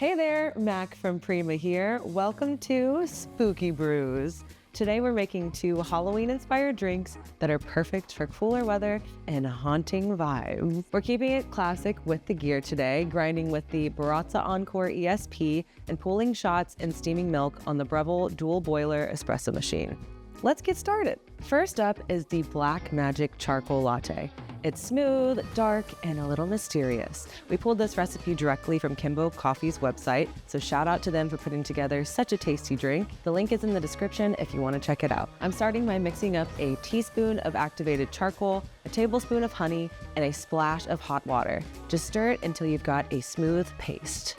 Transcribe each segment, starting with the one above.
Hey there, Mac from Prima here. Welcome to Spooky Brews. Today we're making 2 Halloween-inspired drinks that are perfect for cooler weather and haunting vibes. We're keeping it classic with the gear today, grinding with the Baratza Encore ESP and pooling shots and steaming milk on the Breville dual boiler espresso machine. Let's get started. First up is the Black Magic Charcoal Latte. It's smooth, dark, and a little mysterious. We pulled this recipe directly from Prima Coffee's website, so shout out to them for putting together such a tasty drink. The link is in the description if you want to check it out. I'm starting by mixing up a teaspoon of activated charcoal, a tablespoon of honey, and a splash of hot water. Just stir it until you've got a smooth paste.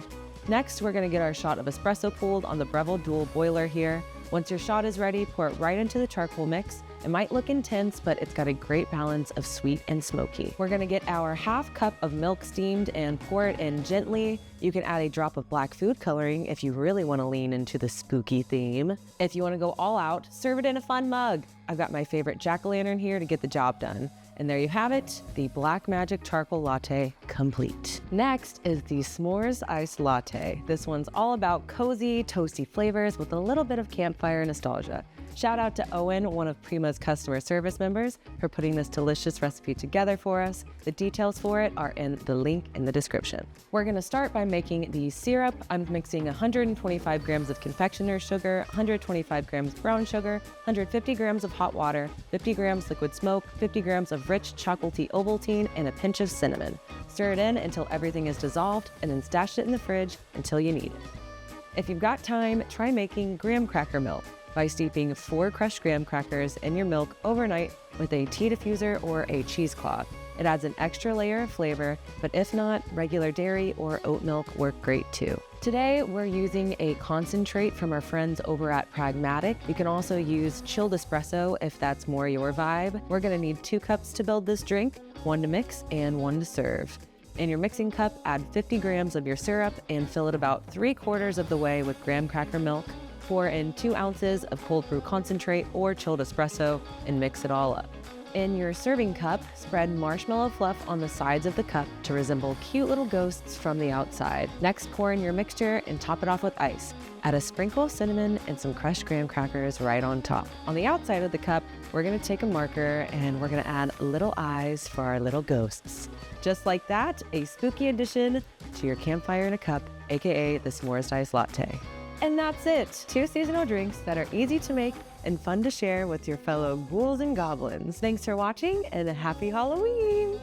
Next, we're going to get our shot of espresso pooled on the Breville dual boiler here. Once your shot is ready, pour it right into the charcoal mix. It might look intense, but it's got a great balance of sweet and smoky. We're gonna get our half cup of milk steamed and pour it in gently. You can add a drop of black food coloring if you really wanna lean into the spooky theme. If you wanna go all out, serve it in a fun mug. I've got my favorite jack-o'-lantern here to get the job done. And there you have it, the Black Magic Charcoal Latte complete. Next is the S'mores Iced Latte. This one's all about cozy, toasty flavors with a little bit of campfire nostalgia. Shout out to Owen, one of Prima's customer service members, for putting this delicious recipe together for us. The details for it are in the link in the description. We're gonna start by making the syrup. I'm mixing 125 grams of confectioner's sugar, 125 grams brown sugar, 150 grams of hot water, 50 grams liquid smoke, 50 grams of rich chocolatey Ovaltine, and a pinch of cinnamon. Stir it in until everything is dissolved, and then stash it in the fridge until you need it. If you've got time, try making graham cracker milk by steeping 4 crushed graham crackers in your milk overnight with a tea diffuser or a cheesecloth. It adds an extra layer of flavor, but if not, regular dairy or oat milk work great too. Today, we're using a concentrate from our friends over at Pragmatic. You can also use chilled espresso if that's more your vibe. We're gonna need 2 cups to build this drink, 1 to mix and 1 to serve. In your mixing cup, add 50 grams of your syrup and fill it about 3/4 of the way with graham cracker milk. Pour in 2 ounces of cold brew concentrate or chilled espresso and mix it all up. In your serving cup, spread marshmallow fluff on the sides of the cup to resemble cute little ghosts from the outside. Next, pour in your mixture and top it off with ice. Add a sprinkle of cinnamon and some crushed graham crackers right on top. On the outside of the cup, we're gonna take a marker and we're gonna add little eyes for our little ghosts. Just like that, a spooky addition to your campfire in a cup, aka the S'mores Iced Latte. And that's it. 2 seasonal drinks that are easy to make and fun to share with your fellow ghouls and goblins. Thanks for watching and a happy Halloween!